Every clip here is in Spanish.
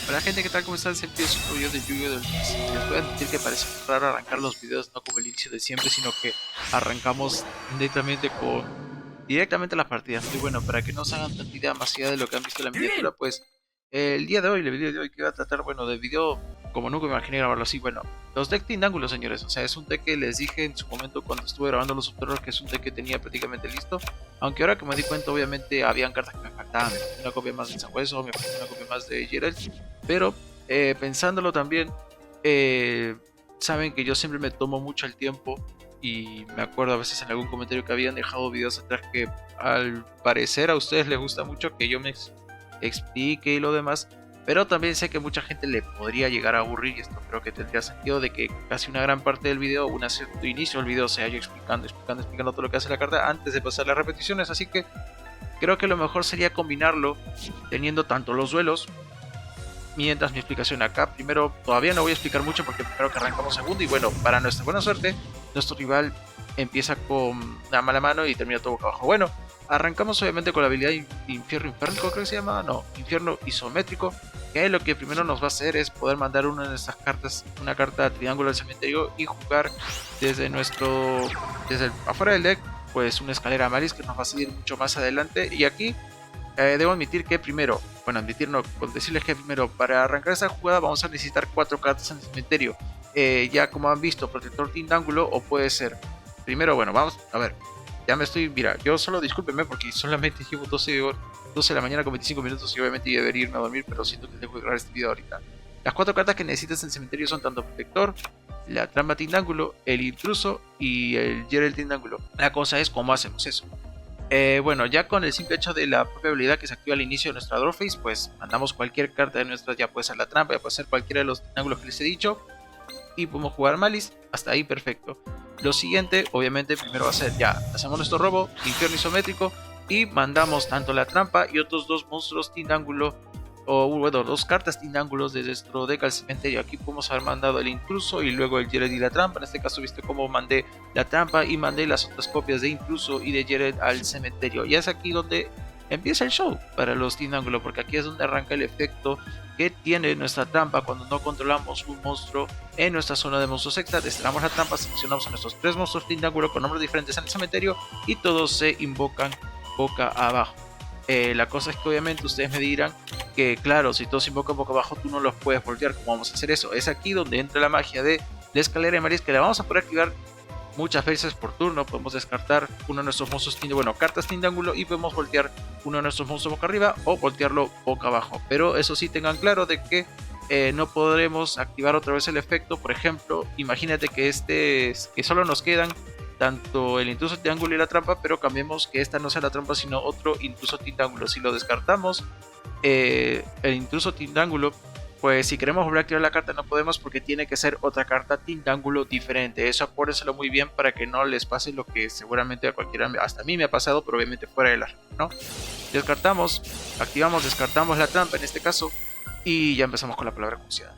Hola gente, ¿qué tal? ¿Cómo están? Siempre es un video de Yu-Gi-Oh! Del Mix. Les voy a admitir que parece raro arrancar los videos no como el inicio de siempre, sino que arrancamos directamente las partidas. Y bueno, para que no se hagan tanta idea más allá de lo que han visto en la miniatura, pues el día de hoy, el video de hoy que iba a tratar, bueno, de video como nunca me imaginé grabarlo así. Bueno, los deck Tindángulos, señores, o sea, es un deck que les dije en su momento cuando estuve grabando los subterráneos que es un deck que tenía prácticamente listo. Aunque ahora que me di cuenta, obviamente habían cartas que me faltaban. Me faltó una copia más de Sabueso, me faltó una copia más de Geralt, pero pensándolo también, eh, saben que yo siempre me tomo mucho el tiempo y me acuerdo a veces en algún comentario que habían dejado videos atrás que al parecer a ustedes les gusta mucho que yo me explique y lo demás, pero también sé que mucha gente le podría llegar a aburrir y esto creo que tendría sentido de que casi una gran parte del video, un cierto inicio del video sea yo explicando todo lo que hace la carta antes de pasar las repeticiones, así que creo que lo mejor sería combinarlo teniendo tanto los duelos mientras mi explicación acá. Primero, todavía no voy a explicar mucho porque primero que arrancamos segundo y bueno, para nuestra buena suerte, nuestro rival empieza con una mala mano y termina todo boca abajo. Bueno, arrancamos obviamente con la habilidad Infierno Inférnico, creo que se llama, no, Infierno Isométrico, que lo que primero nos va a hacer es poder mandar una de estas cartas, una carta Triángulo del Cementerio y jugar desde afuera del deck, pues una escalera Maris que nos va a seguir mucho más adelante. Y aquí debo admitir que primero, bueno, admitir no, con decirles que primero, para arrancar esa jugada vamos a necesitar 4 cartas en el cementerio. Ya como han visto, Protector Tindángulo o puede ser. Primero, bueno, vamos a ver. Ya me estoy, mira, yo solo discúlpenme porque solamente llevo 12 de la mañana con 25 minutos y obviamente debería irme a dormir, pero siento que tengo que grabar este video ahorita. Las 4 cartas que necesitas en el cementerio son tanto Protector, la Trampa Tindángulo, el Intruso y el Geralt Tindángulo. La cosa es cómo hacemos eso. Bueno, ya con el simple hecho de la propia habilidad que se activa al inicio de nuestra draw phase, pues mandamos cualquier carta de nuestras, ya puede ser la trampa, ya puede ser cualquiera de los triángulos que les he dicho, y podemos jugar Malice, hasta ahí perfecto. Lo siguiente, obviamente, primero va a ser ya, hacemos nuestro robo, infierno isométrico, y mandamos tanto la trampa y otros dos monstruos Tindángulo, o bueno, 2 cartas Tindángulos de nuestro deck al cementerio. Aquí podemos haber mandado el intruso y luego el Geralt y la trampa. En este caso viste cómo mandé la trampa y mandé las otras copias de intruso y de Geralt al cementerio. Y es aquí donde empieza el show para los Tindángulos, porque aquí es donde arranca el efecto que tiene nuestra trampa cuando no controlamos un monstruo en nuestra zona de monstruos extra. Desterramos la trampa, seleccionamos a nuestros 3 monstruos Tindángulo con nombres diferentes en el cementerio y todos se invocan boca abajo. La cosa es que obviamente ustedes me dirán que claro, si todos invocan boca abajo tú no los puedes voltear. ¿Cómo vamos a hacer eso? Es aquí donde entra la magia de la escalera de Maris, que la vamos a poder activar muchas veces por turno. Podemos descartar uno de nuestros monstruos, bueno, cartas Tindángulo, y podemos voltear uno de nuestros monstruos boca arriba o voltearlo boca abajo. Pero eso sí, tengan claro de que no podremos activar otra vez el efecto. Por ejemplo, imagínate que que solo nos quedan tanto el intruso Tindángulo y la trampa, pero cambiemos que esta no sea la trampa sino otro intruso Tindángulo. Si lo descartamos, el intruso Tindángulo, pues si queremos volver a activar la carta no podemos porque tiene que ser otra carta Tindángulo diferente. Eso acuérdenselo muy bien para que no les pase lo que seguramente a cualquiera, hasta a mí me ha pasado, pero obviamente fuera de la regla, ¿no? Descartamos, activamos, descartamos la trampa en este caso y ya empezamos con la palabra crucial.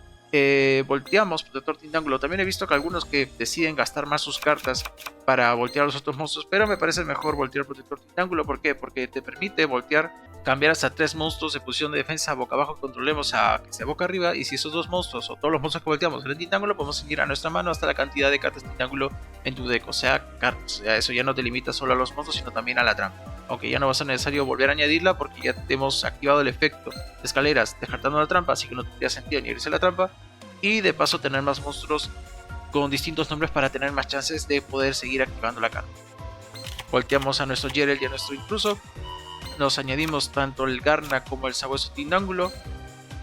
Volteamos Protector Tindángulo. También he visto que algunos que deciden gastar más sus cartas para voltear a los otros monstruos, pero me parece mejor voltear Protector Tindángulo. ¿Por qué? Porque te permite voltear, cambiar hasta 3 monstruos de posición de defensa boca abajo que controlemos a que sea boca arriba, y si esos 2 monstruos o todos los monstruos que volteamos en el Tindángulo, podemos seguir a nuestra mano hasta la cantidad de cartas Tindángulo en tu deck, o sea, cartas. Eso ya no te limita solo a los monstruos, sino también a la trampa. Aunque ya no va a ser necesario volver a añadirla porque ya hemos activado el efecto de escaleras descartando la trampa, así que no tendría sentido añadirse la trampa. Y de paso tener más monstruos con distintos nombres para tener más chances de poder seguir activando la carta. Volteamos a nuestro Geralt y a nuestro intruso. Nos añadimos tanto el Garna como el Sabueso Tindángulo.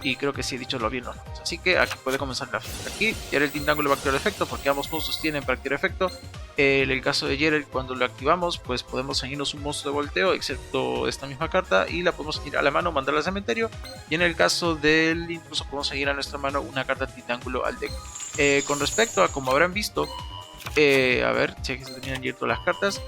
Y creo que sí he dicho lo bien los nombres. Así que aquí puede comenzar la fiesta. Aquí Geralt Tindángulo va a activar efecto porque ambos monstruos tienen para activar efecto. En el caso de Geralt, cuando lo activamos, pues podemos añadirnos un monstruo de volteo, excepto esta misma carta, y la podemos añadir a la mano, mandarla al cementerio. Y en el caso del intruso, podemos añadir a nuestra mano una carta Tindángulo al deck. Con respecto a como habrán visto, a ver, si aquí se terminan yendo las cartas.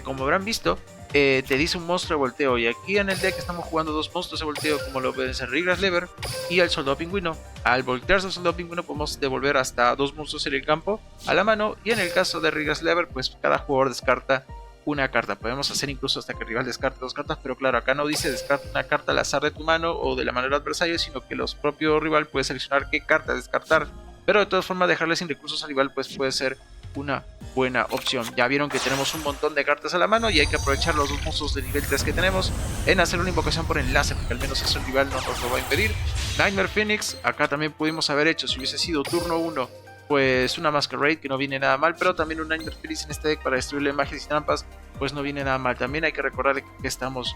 Como habrán visto, te dice un monstruo de volteo, y aquí en el deck estamos jugando 2 monstruos de volteo, como lo pueden ser Rigras Lever y el Soldado Pingüino. Al voltearse el Soldado Pingüino podemos devolver hasta 2 monstruos en el campo a la mano, y en el caso de Rigras Lever, pues cada jugador descarta una carta. Podemos hacer incluso hasta que el rival descarte 2 cartas, pero claro, acá no dice descarta una carta al azar de tu mano o de la mano del adversario, sino que los propios rival puede seleccionar qué carta descartar. Pero de todas formas dejarle sin recursos al rival pues puede ser una buena opción. Ya vieron que tenemos un montón de cartas a la mano y hay que aprovechar los 2 monstruos de nivel 3 que tenemos en hacer una invocación por enlace, porque al menos eso el rival no nos lo va a impedir. Nightmare Phoenix, acá también pudimos haber hecho, si hubiese sido turno 1, pues una Masquerade, que no viene nada mal, pero también un Nightmare Phoenix en este deck para destruirle magias y trampas, pues no viene nada mal. También hay que recordar que vamos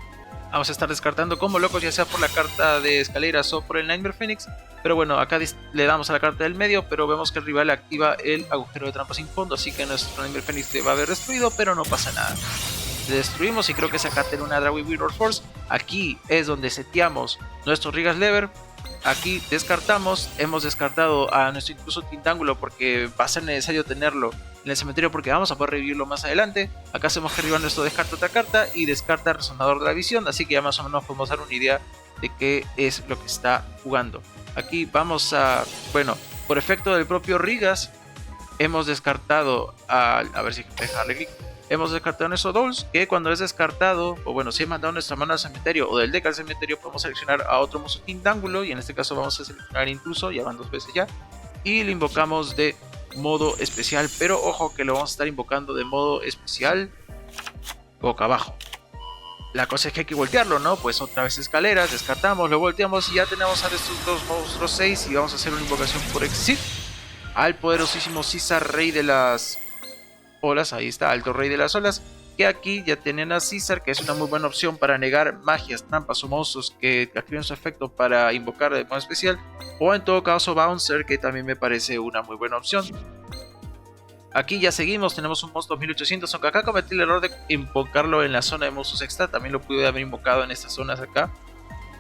a estar descartando como locos, ya sea por la carta de escaleras o por el Nightmare Phoenix. Pero bueno, acá le damos a la carta del medio, pero vemos que el rival activa el agujero de trampa sin fondo, así que nuestro Nightmare Phoenix se va a haber destruido, pero no pasa nada. Le destruimos y creo que esa carta era una Dragon Mirror Force. Aquí es donde seteamos nuestro Rigas Lever. Aquí descartamos, hemos descartado a nuestro incluso Tintáculo porque va a ser necesario tenerlo en el cementerio porque vamos a poder revivirlo más adelante. Acá hacemos que arriba nuestro descarta otra carta y descarta Resonador de la Visión, así que ya más o menos podemos dar una idea de qué es lo que está jugando. Aquí vamos a, bueno, por efecto del propio Rigas, hemos descartado a ver si dejarle clic. Hemos descartado nuestro Dolls, que cuando es descartado, o bueno, si he mandado nuestra mano al cementerio o del deck al cementerio, podemos seleccionar a otro monstruo Tintáculo, y en este caso vamos a seleccionar Intruso, ya van 2 veces ya, y lo invocamos de modo especial, pero ojo que lo vamos a estar invocando de modo especial boca abajo. La cosa es que hay que voltearlo, ¿no? Pues otra vez escaleras, descartamos, lo volteamos y ya tenemos a estos 2 monstruos 6 y vamos a hacer una invocación por Exit al poderosísimo Caesar, rey de las olas, ahí está, alto rey de las olas, que aquí ya tienen a Caesar, que es una muy buena opción para negar magias, trampas o monstruos que activen su efecto para invocar de modo especial, o en todo caso Bouncer, que también me parece una muy buena opción. Aquí ya seguimos, tenemos un monstruo 2800, aunque acá cometí el error de invocarlo en la zona de monstruos extra, también lo pude haber invocado en estas zonas acá.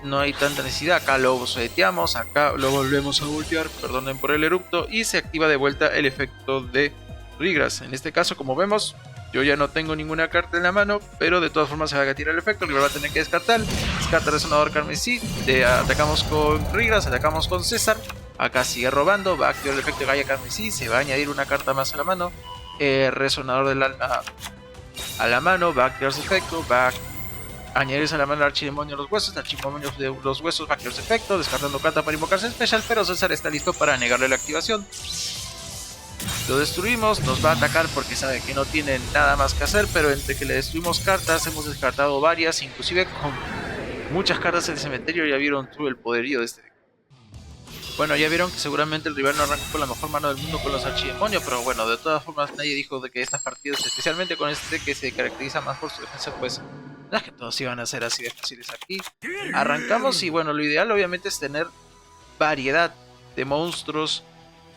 No hay tanta necesidad, acá lo seteamos, acá lo volvemos a voltear, perdonen por el erupto, y se activa de vuelta el efecto de Rigras. En este caso, como vemos, yo ya no tengo ninguna carta en la mano, pero de todas formas se va a tirar el efecto, el rival va a tener que descartar. Descarta Resonador Carmesí, atacamos con Rigras, atacamos con César, acá sigue robando, va a activar el efecto de Gaia Carmesí, se va a añadir una carta más a la mano, Resonador del alma a la mano, va a activar su efecto, va a añadirse a la mano al Archidemonio de los Huesos, el Archidemonio de los Huesos va a activar su efecto, descartando carta para invocarse especial, pero César está listo para negarle la activación. Lo destruimos, nos va a atacar porque sabe que no tiene nada más que hacer, pero entre que le destruimos cartas, hemos descartado varias, inclusive con muchas cartas en el cementerio. Ya vieron todo el poderío de este deck. Bueno, ya vieron que seguramente el rival no arrancó con la mejor mano del mundo con los archidemonios, pero bueno, de todas formas nadie dijo de que estas partidas, especialmente con este deck que se caracteriza más por su defensa, pues no es que todos iban a ser así de fáciles aquí. Arrancamos y bueno, lo ideal obviamente es tener variedad de monstruos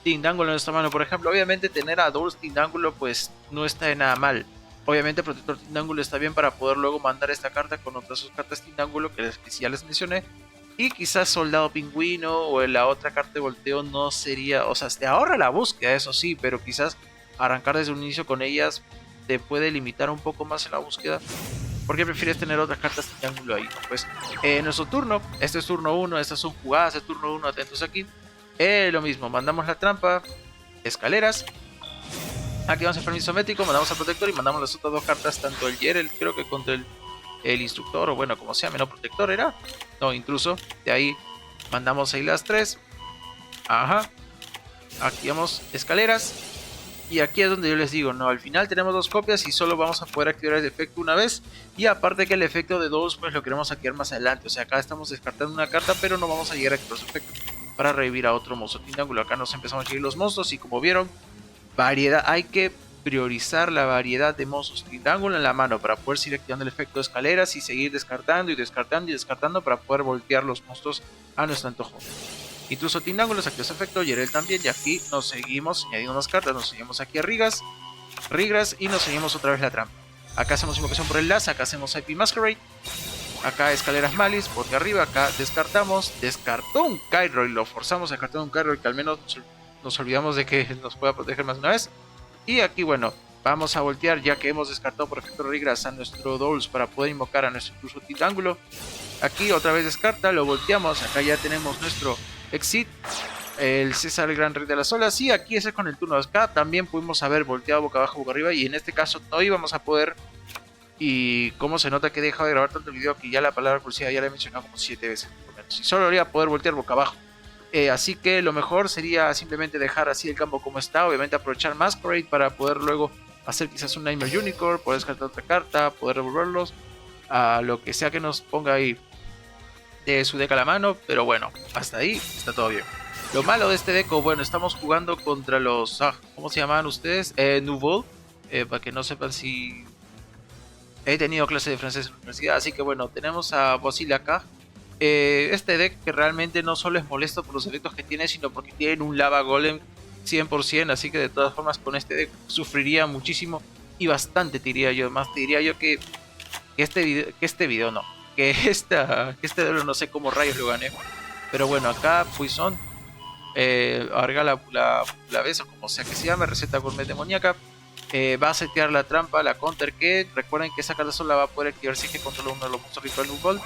Tintáculo en nuestra mano. Por ejemplo, obviamente tener a Dolls Tintáculo pues no está de nada mal. Obviamente Protector Tintáculo está bien para poder luego mandar esta carta con otras 2 cartas Tintáculo que ya les mencioné. Y quizás Soldado Pingüino o la otra carta de volteo no sería, o sea, te ahorra la búsqueda, eso sí, pero quizás arrancar desde un inicio con ellas te puede limitar un poco más en la búsqueda. ¿Por qué prefieres tener otras cartas Tintáculo ahí? Pues en nuestro turno, este es turno 1, estas son jugadas de turno 1, atentos aquí. Lo mismo, mandamos la trampa, escaleras, activamos el permiso métrico, mandamos al protector y mandamos las otras 2 cartas, tanto el Yerel, creo que contra el instructor, o bueno, como sea, menos protector era, no, intruso, de ahí mandamos ahí las 3, ajá, activamos escaleras, y aquí es donde yo les digo, no, al final tenemos 2 copias y solo vamos a poder activar el efecto una vez, y aparte que el efecto de 2 pues lo queremos activar más adelante, o sea, acá estamos descartando una carta, pero no vamos a llegar a activar su efecto para revivir a otro monstruo Tintáculo. Acá nos empezamos a seguir los monstruos y como vieron, variedad, hay que priorizar la variedad de monstruos Tintáculo en la mano para poder seguir activando el efecto de escaleras y seguir descartando y descartando y descartando para poder voltear los monstruos a nuestro antojo. Incluso Tintáculo activa ese efecto, Yerel también, y aquí nos seguimos añadiendo unas cartas, nos seguimos aquí a Rigras y nos seguimos otra vez la trampa. Acá hacemos invocación por enlace, acá hacemos IP Masquerade. Acá escaleras Malice, porque arriba, acá descartamos, descartó un Cairo y lo forzamos a descartar un Cairo que al menos nos olvidamos de que nos pueda proteger más de una vez. Y aquí bueno, vamos a voltear ya que hemos descartado por efecto Rigras a nuestro Dolls para poder invocar a nuestro incluso Tintáculo. Aquí otra vez descarta, lo volteamos, acá ya tenemos nuestro Exit, el César el Gran Rey de las Olas, y aquí ese con el turno de acá también pudimos haber volteado boca abajo, boca arriba, y en este caso no íbamos a poder Y cómo se nota que he dejado de grabar tanto el video que ya la palabra cursiva ya la he mencionado como 7 veces por lo menos. Y solo voy a poder voltear boca abajo. Así que lo mejor sería simplemente dejar así el campo como está. Obviamente aprovechar Masquerade para poder luego hacer quizás un Nightmare Unicorn, poder descartar otra carta, poder revolverlos, a lo que sea que nos ponga ahí de su deck a la mano. Pero bueno, hasta ahí está todo bien. Lo malo de este deck, bueno, estamos jugando contra los... ¿cómo se llaman ustedes? Nouveau. Para que no sepan si... He tenido clase de francés en la universidad, así que bueno, tenemos a Bosil acá. Este deck que realmente no solo es molesto por los efectos que tiene, sino porque tiene un Lava Golem 100%, así que de todas formas con este deck sufriría muchísimo y bastante, te diría yo. Más te diría yo que este video no, que este duelo no sé cómo rayos lo gané. Pero bueno, acá Poison, agarga la vez o como sea que se llame, receta gourmet demoníaca. Va a setear la trampa, la counter que recuerden que esa carta sola va a poder activar si es que controla uno de los monstruos ritual Nubol.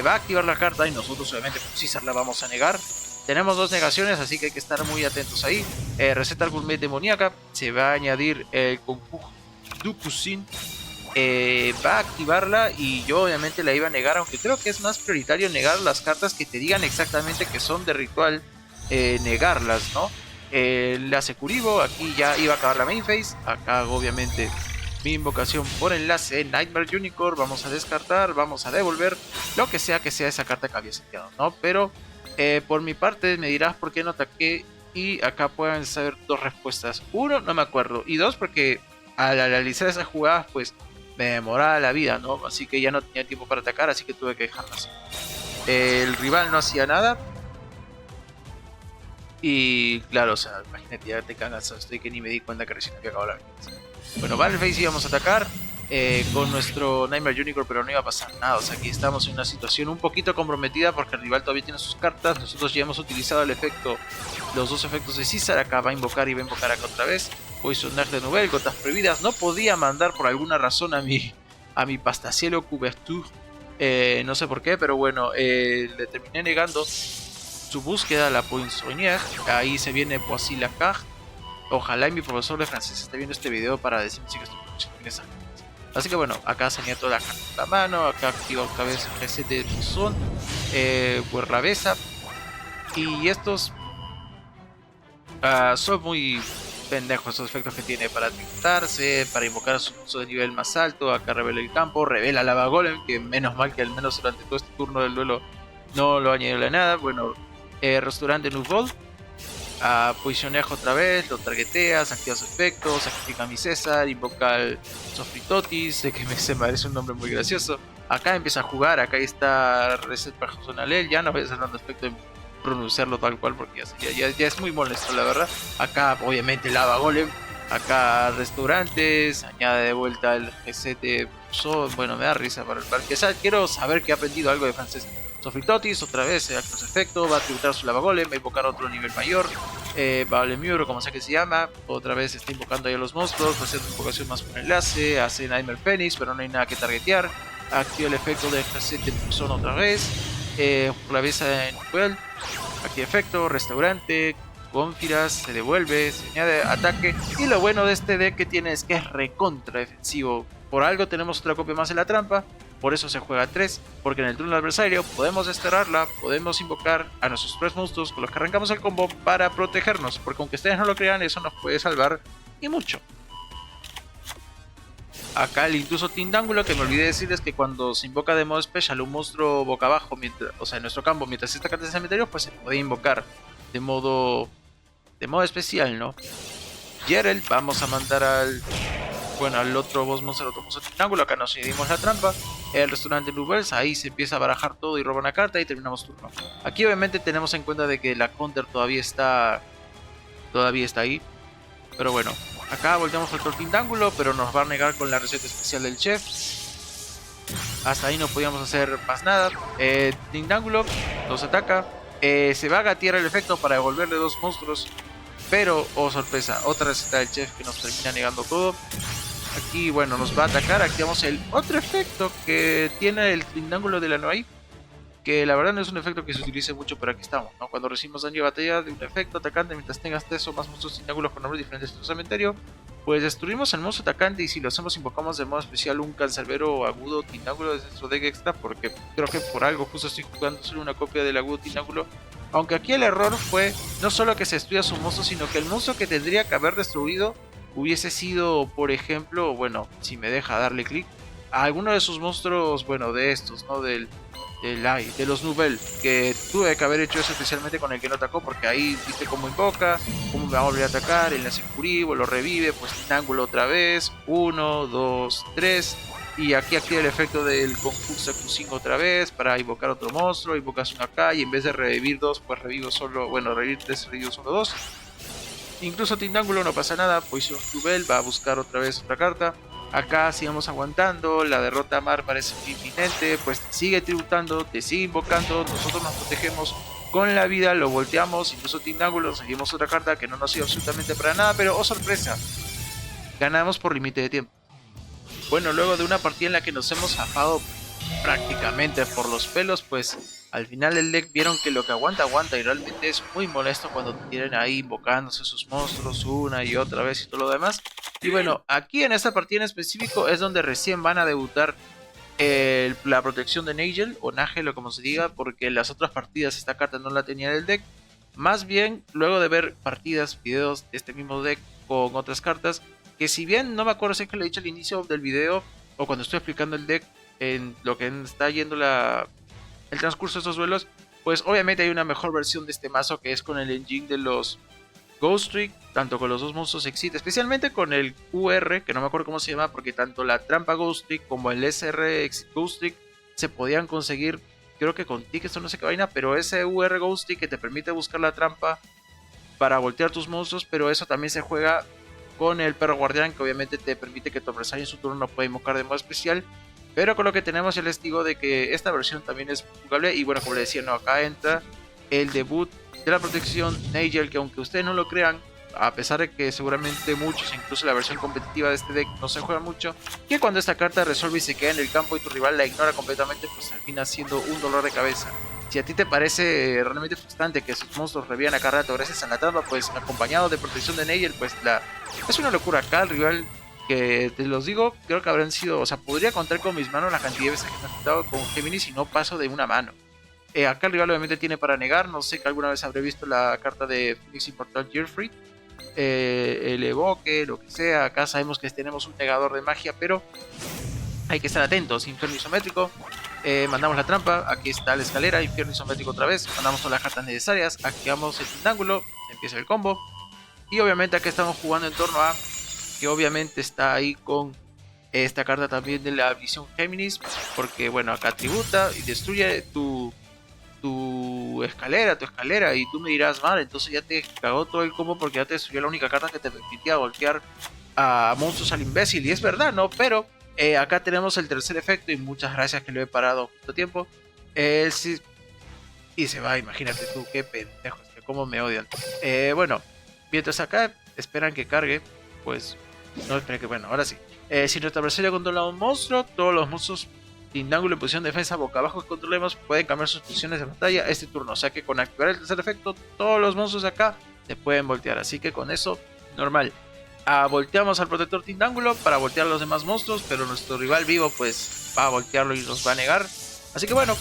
Va a activar la carta y nosotros obviamente con César la vamos a negar. Tenemos 2 negaciones, así que hay que estar muy atentos ahí. Receta gourmet demoníaca, se va a añadir el conjunto du Cousin. Va a activarla y yo obviamente la iba a negar, aunque creo que es más prioritario negar las cartas que te digan exactamente que son de ritual, negarlas, ¿no? La Securibo, aquí ya iba a acabar la main phase. Acá hago obviamente mi invocación por enlace, Nightmare Unicorn, vamos a descartar, vamos a devolver lo que sea esa carta que había seteado, ¿no? Pero por mi parte me dirás por qué no ataqué, y acá pueden saber 2 respuestas. 1, no me acuerdo, y 2, porque al analizar esas jugadas pues me demoraba la vida, ¿no? Así que ya no tenía tiempo para atacar, así que tuve que dejarlas. El rival no hacía nada. Y claro, o sea, imagínate, ya te cagas, estoy que ni me di cuenta que recién había acabado la vida. Bueno, Battleface íbamos a atacar con nuestro Nightmare Unicorn, pero no iba a pasar nada. O sea, aquí estamos en una situación un poquito comprometida porque el rival todavía tiene sus cartas. Nosotros ya hemos utilizado el efecto, los 2 efectos de César. Acá va a invocar y va a invocar acá otra vez. Poisonar de Nouvelle, gotas prohibidas. No podía mandar por alguna razón a mi Pastacielo Couverture. No sé por qué, pero bueno, le terminé negando su búsqueda, la Poinçonnière. Ahí se viene Boisil acá. Ojalá y mi profesor de francés esté viendo este video para decirme si que estoy pronunciando bien esa. Así que bueno, acá se añade toda la carta en la mano. Acá activo otra vez el reset de Poison, Buerravesa. Y estos son muy pendejos estos efectos que tiene para tributarse, para invocar a su uso de nivel más alto. Acá revela el campo, revela Lava Golem, que menos mal que al menos durante todo este turno del duelo no lo añadió a nada. Bueno, restaurante Nubol, Poisonejo otra vez, lo targeteas, activa su efecto, sacrifica a mi César, invoca al Sofritotis, sé que se me parece un nombre muy gracioso. Acá empieza a jugar, acá está Reset Personal, ya no voy a hacer tanto aspecto de pronunciarlo tal cual porque ya es muy molesto la verdad. Acá obviamente Lava Golem, acá restaurantes, añade de vuelta el GCT. Bueno, me da risa para el parque. Quiero saber que ha aprendido algo de francés. Sofritotis, otra vez activa su efecto, va a tributar su Lava Golem, va a invocar otro nivel mayor, Valemure, como sea que se llama, otra vez está invocando ahí a los monstruos, va a hacer una invocación más por enlace, hace Nightmare Phoenix, pero no hay nada que targetear, activa el efecto de Cassette de Pulsón otra vez, la besa en Well, activa efecto, restaurante, Confiras, se devuelve, se añade ataque, y lo bueno de este deck que tiene es que es recontra defensivo. Por algo tenemos otra copia más en la trampa, por eso se juega 3, porque en el turno del adversario podemos desterrarla, podemos invocar a nuestros 3 monstruos con los que arrancamos el combo para protegernos, porque aunque ustedes no lo crean, eso nos puede salvar y mucho. Acá el intruso Tindángulo, que me olvidé decirles que cuando se invoca de modo especial un monstruo boca abajo, o sea en nuestro campo, mientras esta carta es cementerio, pues se puede invocar de modo especial, ¿no? Gerald, vamos a mandar al otro boss monster, otro monstruo Tindángulo. Acá nos añadimos la trampa, el restaurante Nouvelles, ahí se empieza a barajar todo y roba una carta y terminamos turno. Aquí obviamente tenemos en cuenta de que la counter todavía está ahí, pero bueno, acá volteamos al Tindángulo, pero nos va a negar con la receta especial del chef. Hasta ahí no podíamos hacer más nada. Tindángulo nos ataca, se va a gatear el efecto para devolverle 2 monstruos, pero oh sorpresa, otra receta del chef que nos termina negando todo. Aquí bueno, nos va a atacar, activamos el otro efecto que tiene el Tindángulo de la Noai, que la verdad no es un efecto que se utilice mucho, pero aquí estamos, ¿no? Cuando recibimos daño de batalla de un efecto atacante, mientras tengas 3 o más monstruos Tindángulos con nombres diferentes en tu cementerio, pues destruimos al monstruo atacante y si lo hacemos invocamos de modo especial un cancerbero agudo Tindáculo de nuestro deck extra, porque creo que por algo justo estoy jugando solo una copia del agudo Tindáculo. Aunque aquí el error fue no solo que se destruya su monstruo, sino que el monstruo que tendría que haber destruido hubiese sido, por ejemplo, bueno, si me deja darle clic, a alguno de sus monstruos, bueno, de estos, ¿no? De los Nubel, que tuve que haber hecho eso especialmente con el que no atacó, porque ahí viste cómo invoca, cómo me va a volver a atacar, el hace Curibo, lo revive, pues Tindáculo otra vez, 1, 2, 3, y aquí activa el efecto del concurso Q5 otra vez para invocar otro monstruo, invocas uno acá y en vez de revivir 2, pues revivo solo, bueno, revivir 3, revivo solo 2. Incluso Tindáculo no pasa nada, Poison Nubel va a buscar otra vez otra carta. Acá sigamos aguantando, la derrota a Mar parece inminente, pues te sigue tributando, te sigue invocando, nosotros nos protegemos con la vida, lo volteamos, incluso Tindáculo, seguimos otra carta que no nos sirve absolutamente para nada, pero oh sorpresa, ganamos por límite de tiempo. Bueno, luego de una partida en la que nos hemos zafado prácticamente por los pelos, pues al final el deck vieron que lo que aguanta, aguanta y realmente es muy molesto cuando te tienen ahí invocándose sus monstruos una y otra vez y todo lo demás. Y bueno, aquí en esta partida en específico es donde recién van a debutar la protección de Nagel o Nagel o como se diga, porque en las otras partidas esta carta no la tenía en el deck. Más bien, luego de ver partidas, videos de este mismo deck con otras cartas, que si bien no me acuerdo si es que lo he dicho al inicio del video o cuando estoy explicando el deck en lo que está yendo el transcurso de estos duelos, pues obviamente hay una mejor versión de este mazo que es con el engine de los Ghost Trick, tanto con los dos monstruos Exit, especialmente con el QR, que no me acuerdo cómo se llama, porque tanto la trampa Ghost Trick como el SR Ghost Trick se podían conseguir, creo que con tickets o no sé qué vaina, pero ese UR Ghost Trick que te permite buscar la trampa para voltear tus monstruos, pero eso también se juega con el perro guardián, que obviamente te permite que tu adversario en su turno no pueda invocar de modo especial. Pero con lo que tenemos ya les digo de que esta versión también es jugable. Y bueno, como les decía, no, acá entra el debut de la protección Nagel, que aunque ustedes no lo crean, a pesar de que seguramente muchos, incluso la versión competitiva de este deck, no se juega mucho, que cuando esta carta resuelve y se queda en el campo y tu rival la ignora completamente, pues termina siendo un dolor de cabeza. Si a ti te parece realmente frustrante que sus monstruos revivan a cada rato gracias a la trampa, pues acompañado de protección de Nagel, pues es una locura. Acá el rival, que te los digo, creo que habrán sido, o sea, podría contar con mis manos la cantidad de veces que me he enfrentado con Géminis y no paso de una mano. Acá el rival obviamente tiene para negar, no sé que alguna vez habré visto la carta de Phoenix Immortal Gearfried, el evoque, lo que sea. Acá sabemos que tenemos un negador de magia, pero hay que estar atentos. Infierno isométrico, mandamos la trampa, aquí está la escalera, infierno isométrico otra vez, mandamos todas las cartas necesarias, activamos el Tindáculo, empieza el combo. Y obviamente aquí estamos jugando en torno a que obviamente está ahí con esta carta también de la visión Géminis, porque bueno, acá tributa y destruye tu escalera, y tú me dirás, vale, entonces ya te cagó todo el combo porque ya te destruyó la única carta que te permitía golpear a monstruos al imbécil. Y es verdad, ¿no? Pero acá tenemos el tercer efecto y muchas gracias que lo he parado justo a tiempo. Sí, y se va, imagínate tú, qué pendejos, que cómo me odian. Bueno, mientras acá esperan que cargue, pues no esperen que, bueno, ahora sí. Si nuestra adversario controla un monstruo, todos los monstruos Tindáculo en posición de defensa boca abajo que controlemos pueden cambiar sus posiciones de batalla este turno. O sea que con activar el tercer efecto, todos los monstruos de acá te pueden voltear. Así que con eso, normal. Volteamos al protector Tindáculo para voltear a los demás monstruos, pero nuestro rival vivo pues va a voltearlo y nos va a negar. Así que bueno,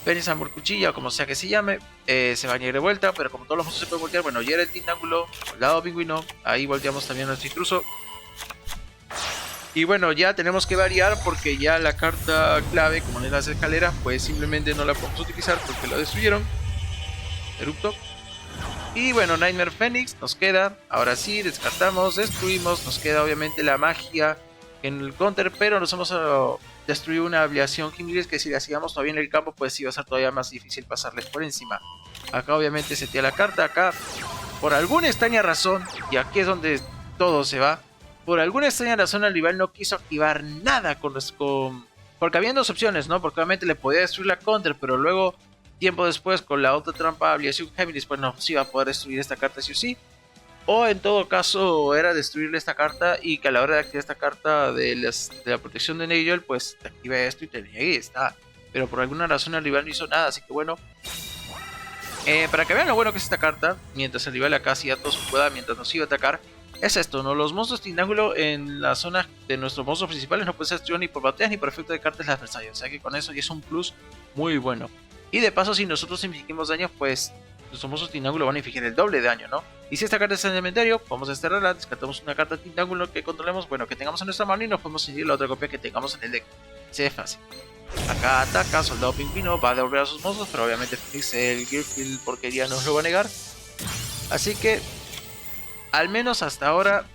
Penis Amor Cuchilla o como sea que se llame, se va a ir de vuelta, pero como todos los monstruos se pueden voltear, bueno, ya era el Tindáculo, soldado pingüino, ahí volteamos también a nuestro intruso. Y bueno, ya tenemos que variar porque ya la carta clave, como es las escaleras, pues simplemente no la podemos utilizar porque la destruyeron. Erupto. Y bueno, Nightmare Phoenix nos queda. Ahora sí, descartamos, destruimos. Nos queda obviamente la magia en el counter, pero nos hemos destruido una aviación Gimlis que si la hacíamos todavía en el campo, pues iba a ser todavía más difícil pasarles por encima. Acá obviamente setea la carta. Acá, por alguna extraña razón, y aquí es donde todo se va. Por alguna extraña razón el rival no quiso activar nada porque habían dos opciones, ¿no? Porque obviamente le podía destruir la counter, pero luego, tiempo después, con la otra trampa Aviación Géminis, pues no se iba a poder destruir esta carta sí o sí. O en todo caso, era destruirle esta carta y que a la hora de activar esta carta de la protección de Nagel, pues te active esto y te llegue y está. Pero por alguna razón el rival no hizo nada, así que bueno. Para que vean lo bueno que es esta carta, mientras el rival acá hacía todo su pueda, mientras nos iba a atacar, es esto, ¿no? Los monstruos triángulo en la zona de nuestros monstruos principales no pueden ser destruidos ni por batallas ni por efecto de cartas del adversario. O sea que con eso ya es un plus muy bueno. Y de paso, si nosotros infligimos daño, pues nuestros monstruos triángulo van a infligir el doble de daño, ¿no? Y si esta carta está en el inventario, vamos a desterrarla, descartamos una carta triángulo que controlemos, bueno, que tengamos en nuestra mano y nos podemos seguir la otra copia que tengamos en el deck. Así de fácil. Acá ataca, Soldado Pingüino, va a devolver a sus monstruos, pero obviamente Phoenix, el Gearfield porquería nos lo va a negar. Así que, al menos hasta ahora,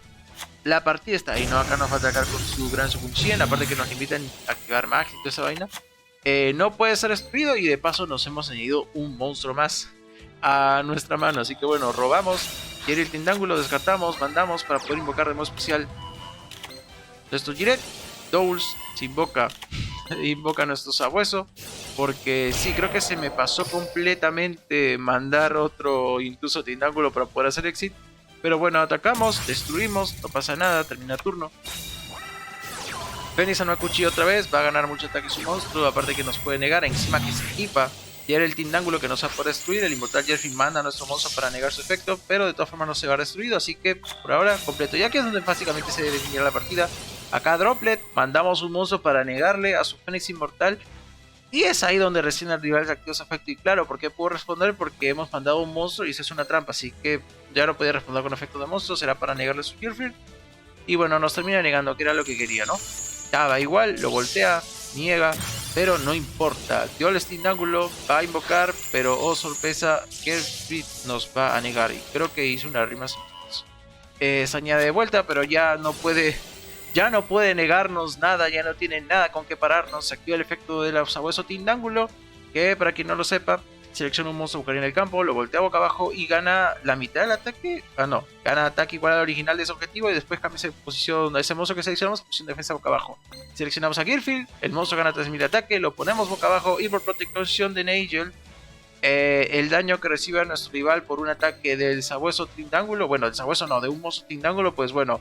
la partida está ahí, ¿no? Acá nos va a atacar con su gran Sukunshin, aparte que nos limitan a activar magia y toda esa vaina. No puede ser destruido y de paso nos hemos añadido un monstruo más a nuestra mano. Así que bueno, robamos, quiere el Tindángulo, descartamos, mandamos para poder invocar de modo especial nuestro Jiret. Douls se invoca, invoca nuestro Sabueso. Porque sí, creo que se me pasó completamente mandar otro incluso Tindángulo para poder hacer exit. Pero bueno, atacamos, destruimos, no pasa nada, termina turno. Fénix no cuchillo otra vez, va a ganar mucho ataque su monstruo, aparte que nos puede negar, encima que se equipa. Y era el Tindángulo que nos va a poder destruir, el Inmortal Gearfield manda a nuestro monstruo para negar su efecto, pero de todas formas no se va destruido, así que por ahora completo. Ya que es donde básicamente se definirá la partida. Acá Droplet, mandamos un monstruo para negarle a su Fénix Inmortal. Y es ahí donde recién el rival se activa su efecto. Y claro, ¿por qué puedo responder? Porque hemos mandado un monstruo y eso es una trampa. Así que ya no podía responder con efecto de monstruo. Será para negarle su Gearfield. Y bueno, nos termina negando, que era lo que quería, ¿no? Estaba igual, lo voltea, niega, pero no importa. Dio el Tindángulo, va a invocar, pero oh sorpresa, Gearfield nos va a negar. Y creo que hizo una rima. Se añade de vuelta, pero ya no puede negarnos nada, ya no tiene nada con que pararnos. Se activa el efecto del Sabueso Tindángulo, que para quien no lo sepa, selecciona un monstruo buscaría en el campo, lo voltea boca abajo y gana la mitad del ataque. Gana ataque igual al original de ese objetivo y después cambia esa posición, ese monstruo que seleccionamos, posición de defensa boca abajo. Seleccionamos a Gearfield, el monstruo gana 3000 de ataque, lo ponemos boca abajo y por protección de Nigel, el daño que recibe a nuestro rival por un ataque del Sabueso Tindángulo, bueno, del Sabueso no, de un monstruo Tindángulo, pues bueno,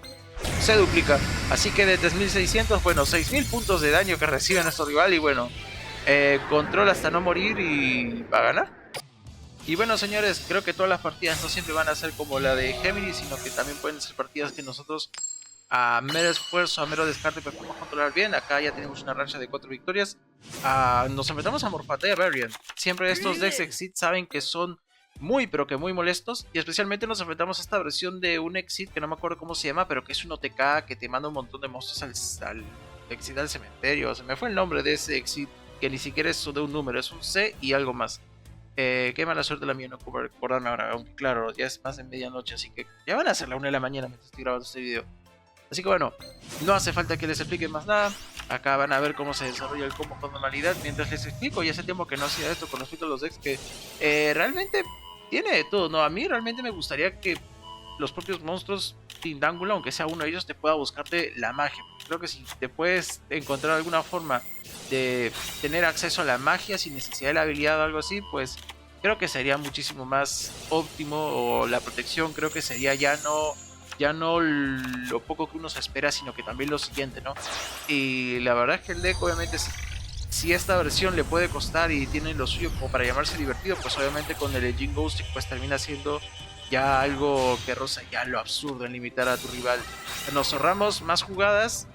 se duplica. Así que de 3600, bueno, 6000 puntos de daño que recibe nuestro rival y bueno, controla hasta no morir y va a ganar. Y bueno, señores, creo que todas las partidas no siempre van a ser como la de Gemini, sino que también pueden ser partidas que nosotros a mero esfuerzo, a mero descarte podemos controlar bien. Acá ya tenemos una racha de 4 victorias. Nos enfrentamos a Morphatea y a Varian. Siempre estos decks Exit saben que son muy pero que muy molestos. Y especialmente nos enfrentamos a esta versión de un Exit que no me acuerdo cómo se llama, pero que es un OTK que te manda un montón de monstruos al Exit al cementerio. Se me fue el nombre de ese Exit, que ni siquiera es de un número, es un C y algo más. Qué mala suerte la mía no puedo recordarme ahora, aunque claro, ya es más de medianoche, así que ya van a ser la 1 de la mañana mientras estoy grabando este video. Así que bueno, no hace falta que les explique más nada. Acá van a ver cómo se desarrolla el combo con normalidad. Mientras les explico, ya hace tiempo que no hacía esto con respecto a los decks, que realmente tiene de todo, ¿no? A mí realmente me gustaría que los propios monstruos Tindángulo, aunque sea uno de ellos, te pueda buscarte la magia. Creo que si te puedes encontrar alguna forma de tener acceso a la magia sin necesidad de la habilidad o algo así, pues creo que sería muchísimo más óptimo. O la protección creo que sería ya no lo poco que uno se espera, sino que también lo siguiente, ¿no? Y la verdad es que el deck, obviamente, si esta versión le puede costar y tiene lo suyo como para llamarse divertido, pues obviamente con el Jin Ghosting pues termina siendo ya algo que roza ya lo absurdo en limitar a tu rival. Nos ahorramos más jugadas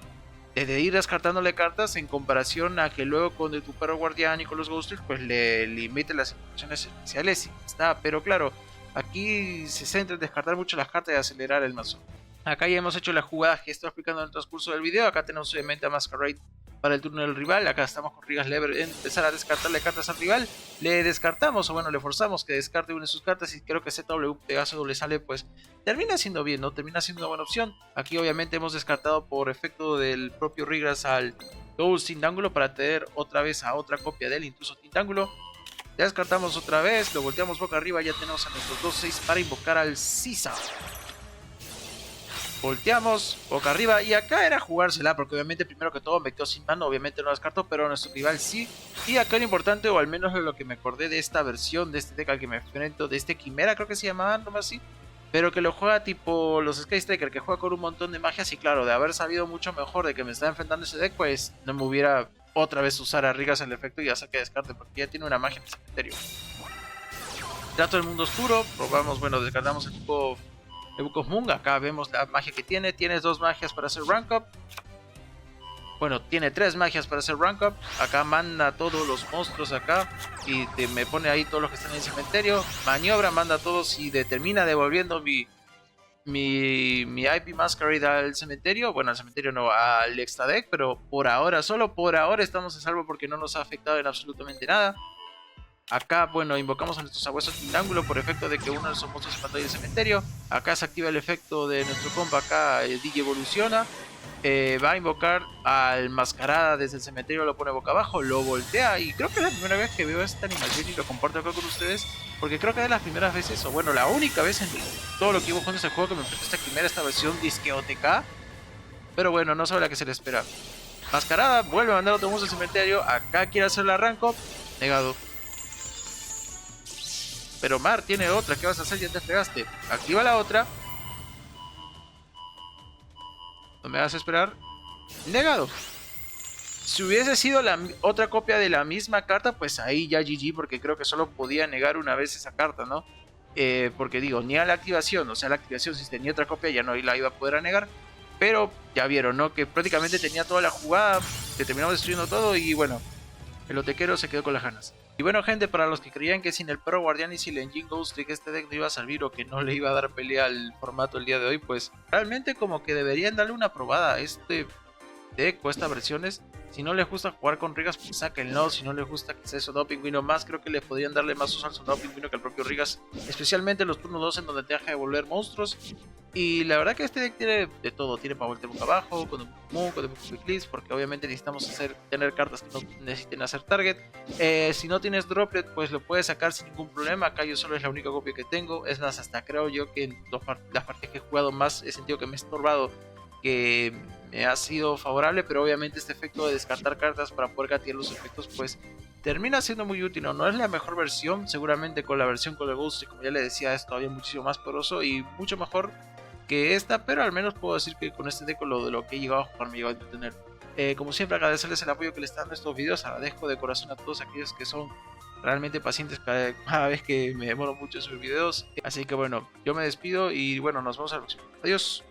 de ir descartándole cartas en comparación a que luego con tu perro guardián y con los Ghosters pues le limite las invocaciones especiales y está. Pero claro, aquí se centra en descartar mucho las cartas y acelerar el mazo. Acá ya hemos hecho las jugadas que estoy explicando en el transcurso del video. Acá tenemos obviamente a Masquerade para el turno del rival. Acá estamos con Rigas Lever en empezar a descartarle cartas al rival. Le descartamos, o bueno, le forzamos que descarte una de sus cartas. Y creo que ZW Pegaso le sale, pues termina siendo bien, ¿no? Termina siendo una buena opción. Aquí obviamente hemos descartado por efecto del propio Rigas al Douls Tindángulo para tener otra vez a otra copia del intruso Tindángulo. Descartamos otra vez, lo volteamos boca arriba. Ya tenemos a nuestros 2-6 para invocar al Sisa. Volteamos, boca arriba, y acá era jugársela, porque obviamente primero que todo me quedo sin mano, obviamente no descarto, pero nuestro rival sí. Y acá lo importante, o al menos lo que me acordé de esta versión, de este deck al que me enfrento, de este Quimera, creo que se llamaba, nomás así, pero que lo juega tipo los Sky Striker, que juega con un montón de magias, y claro, de haber sabido mucho mejor de que me estaba enfrentando ese deck, pues no me hubiera otra vez usar a Rigas el efecto y ya saqué descarte, porque ya tiene una magia en el cementerio. Trato del mundo oscuro, probamos, bueno, descartamos el tipo el Book of Moon. Acá vemos la magia que tiene. Tienes 2 magias para hacer rank up. Bueno, tiene 3 magias para hacer rank up. Acá manda a todos los monstruos acá. Y me pone ahí todos los que están en el cementerio. Maniobra, manda a todos y termina devolviendo mi IP Masquerade al cementerio. Bueno, al cementerio no, al extra deck. Pero por ahora, solo por ahora estamos a salvo porque no nos ha afectado en absolutamente nada. Acá, bueno, invocamos a nuestros sabuesos Tindangulo por efecto de que uno de esos monstruos se mandó ahí al cementerio. Acá se activa el efecto de nuestro compa. Acá Digi evoluciona. Va a invocar al Mascarada desde el cementerio, lo pone boca abajo, lo voltea. Y creo que es la primera vez que veo esta animación y lo comparto acá con ustedes. Porque creo que es de las primeras veces, o bueno, la única vez en todo lo que llevo jugando este juego que me enfrento esta versión disque OTK. Pero bueno, no sabe la que se le espera. Mascarada vuelve a mandar otro monstruo al cementerio. Acá quiere hacer la arranco. Negado. Pero Mar tiene otra, ¿qué vas a hacer? Ya te fregaste. Activa la otra. No me vas a esperar. Negado. Si hubiese sido la otra copia de la misma carta, pues ahí ya GG, porque creo que solo podía negar una vez esa carta, ¿no? Porque digo, ni a la activación, o sea, la activación si tenía otra copia ya no la iba a poder negar. Pero ya vieron, ¿no? Que prácticamente tenía toda la jugada, que terminamos destruyendo todo y bueno, el otequero se quedó con las ganas. Y bueno, gente, para los que creían que sin el Perro Guardián y sin el Engine Ghost que este deck no iba a servir o que no le iba a dar pelea al formato el día de hoy, pues realmente como que deberían darle una probada a este deck o estas versiones. Si no les gusta jugar con Rigas, pues sáquenlo. Si no les gusta que sea Sonado Pingüino más, creo que le podrían darle más uso al Sonado Pingüino que al propio Rigas, especialmente en los turnos 2 en donde te deja devolver monstruos. Y la verdad que este deck tiene de todo, tiene para voltear boca abajo, con un Moon, con un Eclipse, porque obviamente necesitamos tener cartas que no necesiten hacer target. Si no tienes Droplet, pues lo puedes sacar sin ningún problema. Acá yo solo es la única copia que tengo. Es más, hasta creo yo que en las partidas que he jugado más he sentido que me he estorbado, que me ha sido favorable, pero obviamente este efecto de descartar cartas para poder gatear los efectos pues termina siendo muy útil. No es la mejor versión, seguramente con la versión con el Ghost, como ya le decía, es todavía muchísimo más poderoso y mucho mejor que esta, pero al menos puedo decir que con este deck de lo que he llegado a jugar me he llegado a entretener. Como siempre, agradecerles el apoyo que les están dando estos videos. Agradezco de corazón a todos aquellos que son realmente pacientes cada vez que me demoro mucho en subir videos. Así que bueno, yo me despido y bueno, nos vemos al próximo. Adiós.